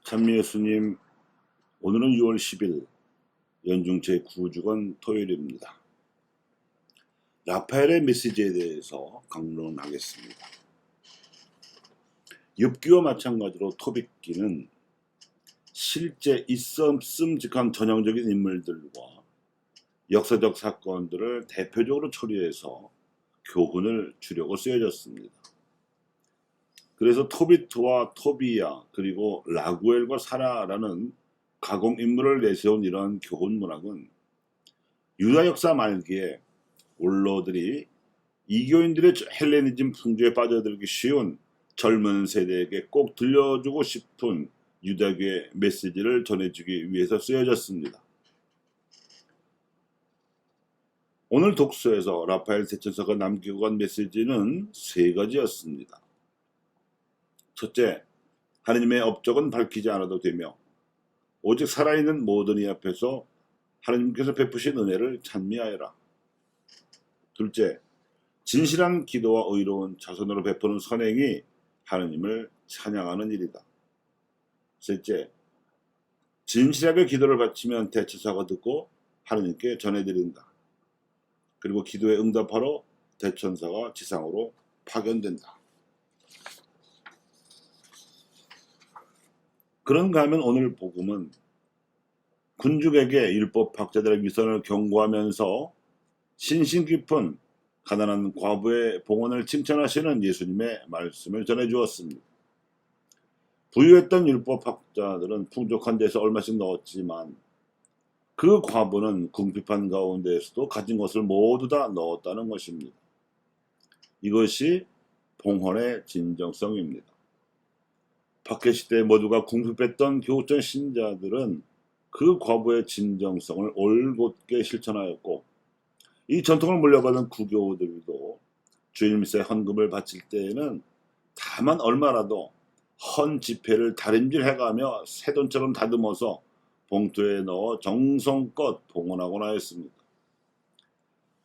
찬미 예수님, 오늘은 6월 10일 연중 제9주간 토요일입니다. 라파엘의 메시지에 대해서 강론하겠습니다. 욥기와 마찬가지로 토빗기는 실제 있음직한 전형적인 인물들과 역사적 사건들을 대표적으로 처리해서 교훈을 주려고 쓰여졌습니다. 그래서 토비트와 토비야 그리고 라구엘과 사라라는 가공인물을 내세운 이러한 교훈 문학은 유다 역사 말기에 원로들이 이교인들의 헬레니즘 풍조에 빠져들기 쉬운 젊은 세대에게 꼭 들려주고 싶은 유다교의 메시지를 전해주기 위해서 쓰여졌습니다. 오늘 독서에서 라파엘 대천사가 남기고 간 메시지는 세 가지였습니다. 첫째, 하느님의 업적은 밝히지 않아도 되며 오직 살아있는 모든 이 앞에서 하느님께서 베푸신 은혜를 찬미하여라. 둘째, 진실한 기도와 의로운 자손으로 베푸는 선행이 하느님을 찬양하는 일이다. 셋째, 진실하게 기도를 바치면 대천사가 듣고 하느님께 전해드린다. 그리고 기도에 응답하러 대천사가 지상으로 파견된다. 그런가 하면 오늘 복음은 군중에게 율법학자들의 위선을 경고하면서 신심 깊은 가난한 과부의 봉헌을 칭찬하시는 예수님의 말씀을 전해주었습니다. 부유했던 율법학자들은 풍족한 데서 얼마씩 넣었지만 그 과부는 궁핍한 가운데에서도 가진 것을 모두 다 넣었다는 것입니다. 이것이 봉헌의 진정성입니다. 박해시대 모두가 궁핍했던 교우전 신자들은 그 과부의 진정성을 올곧게 실천하였고, 이 전통을 물려받은 구교우들도 주일 미사에 헌금을 바칠 때에는 다만 얼마라도 헌 지폐를 다림질해가며 새돈처럼 다듬어서 봉투에 넣어 정성껏 봉헌하곤 하였습니다.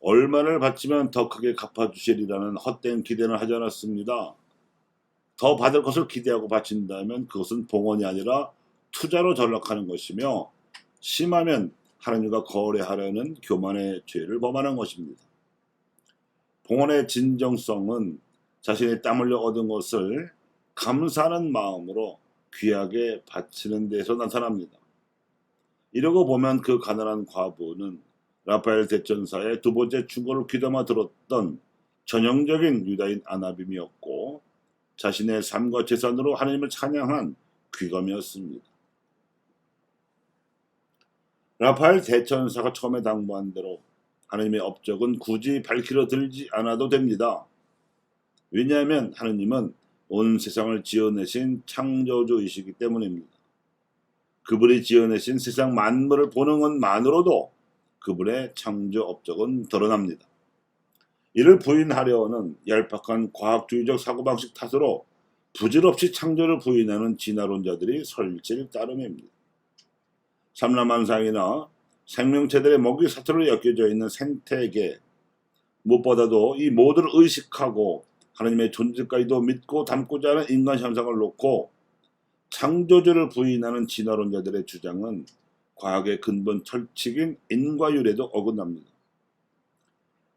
얼마를 바치면 더 크게 갚아주시리라는 헛된 기대는 하지 않았습니다. 더 받을 것을 기대하고 바친다면 그것은 봉헌이 아니라 투자로 전락하는 것이며 심하면 하나님과 거래하려는 교만의 죄를 범하는 것입니다. 봉헌의 진정성은 자신의 땀 흘려 얻은 것을 감사하는 마음으로 귀하게 바치는 데서 나타납니다. 이러고 보면 그 가난한 과부는 라파엘 대천사의 두 번째 충고를 귀담아 들었던 전형적인 유다인 아나빔이었고 자신의 삶과 재산으로 하나님을 찬양한 귀감이었습니다. 라파엘 대천사가 처음에 당부한 대로 하나님의 업적은 굳이 밝히려 들지 않아도 됩니다. 왜냐하면 하나님은 온 세상을 지어내신 창조주이시기 때문입니다. 그분이 지어내신 세상 만물을 보는 것만으로도 그분의 창조 업적은 드러납니다. 이를 부인하려는 얄팍한 과학주의적 사고방식 탓으로 부질없이 창조를 부인하는 진화론자들이 설칠 따름입니다. 삼라만상이나 생명체들의 먹이 사슬로 엮여져 있는 생태계, 무엇보다도 이 모두를 의식하고 하나님의 존재까지도 믿고 담고자 하는 인간 현상을 놓고 창조주를 부인하는 진화론자들의 주장은 과학의 근본 철칙인 인과율에도 어긋납니다.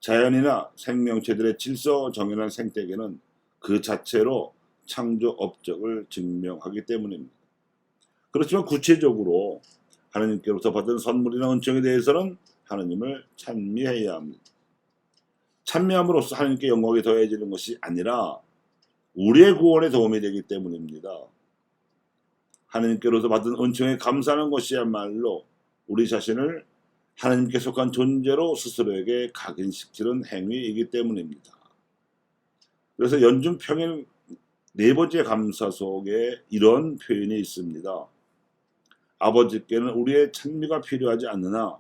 자연이나 생명체들의 질서 정연한 생태계는 그 자체로 창조 업적을 증명하기 때문입니다. 그렇지만 구체적으로 하나님께로부터 받은 선물이나 은총에 대해서는 하나님을 찬미해야 합니다. 찬미함으로써 하나님께 영광이 더해지는 것이 아니라 우리의 구원에 도움이 되기 때문입니다. 하나님께로부터 받은 은총에 감사하는 것이야말로 우리 자신을 하나님께 속한 존재로 스스로에게 각인시키는 행위이기 때문입니다. 그래서 연중 평일 네 번째 감사 속에 이런 표현이 있습니다. 아버지께는 우리의 찬미가 필요하지 않으나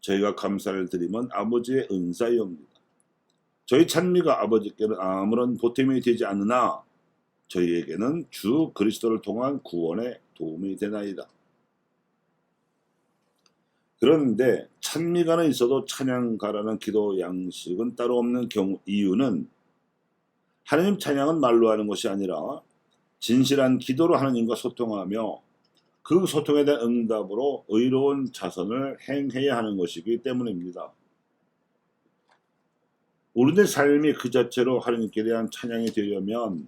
저희가 감사를 드리면 아버지의 은사이옵니다. 저희 찬미가 아버지께는 아무런 보탬이 되지 않으나 저희에게는 주 그리스도를 통한 구원에 도움이 되나이다. 그런데 찬미가는 있어도 찬양가라는 기도 양식은 따로 없는 경우 이유는 하나님 찬양은 말로 하는 것이 아니라 진실한 기도로 하나님과 소통하며 그 소통에 대한 응답으로 의로운 자선을 행해야 하는 것이기 때문입니다. 우리의 삶이 그 자체로 하나님께 대한 찬양이 되려면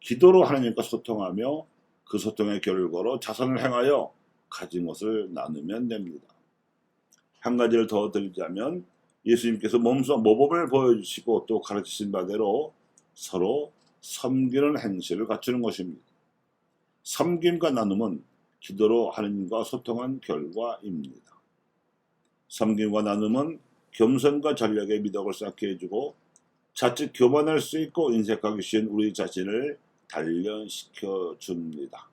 기도로 하나님과 소통하며 그 소통의 결과로 자선을 행하여 가진 것을 나누면 됩니다. 한 가지를 더 드리자면 예수님께서 몸소 모범을 보여주시고 또 가르치신 바대로 서로 섬기는 행실을 갖추는 것입니다. 섬김과 나눔은 기도로 하나님과 소통한 결과입니다. 섬김과 나눔은 겸손과 전략의 미덕을 쌓게 해주고 자칫 교만할 수 있고 인색하기 쉬운 우리 자신을 단련시켜 줍니다.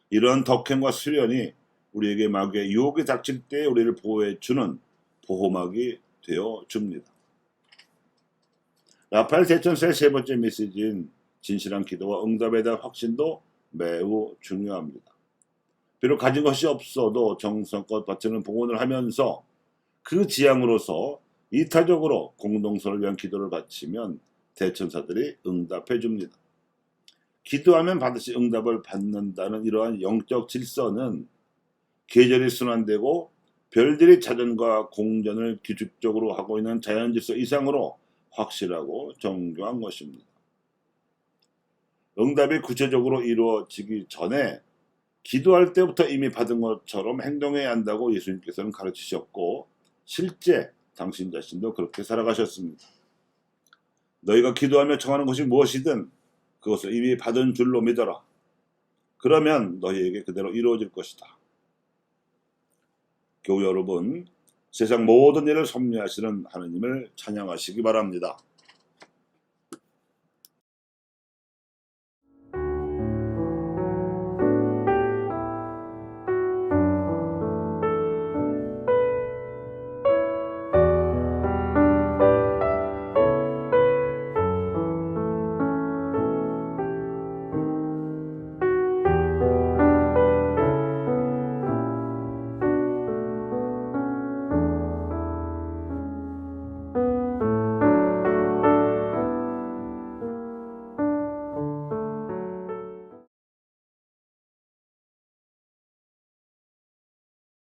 이러한 덕행과 수련이 우리에게 마귀의 유혹이 닥칠 때 우리를 보호해주는 보호막이 되어 줍니다. 라파엘 대천사의 세 번째 메시지인 진실한 기도와 응답에 대한 확신도 매우 중요합니다. 비록 가진 것이 없어도 정성껏 바치는 봉헌을 하면서 그 지향으로서 이타적으로 공동선을 위한 기도를 바치면 대천사들이 응답해 줍니다. 기도하면 반드시 응답을 받는다는 이러한 영적 질서는 계절이 순환되고 별들이 자전과 공전을 규칙적으로 하고 있는 자연질서 이상으로 확실하고 정교한 것입니다. 응답이 구체적으로 이루어지기 전에 기도할 때부터 이미 받은 것처럼 행동해야 한다고 예수님께서는 가르치셨고 실제 당신 자신도 그렇게 살아가셨습니다. 너희가 기도하며 청하는 것이 무엇이든 그것을 이미 받은 줄로 믿어라. 그러면 너희에게 그대로 이루어질 것이다. 교우 여러분, 세상 모든 일을 섭리하시는 하느님을 찬양하시기 바랍니다.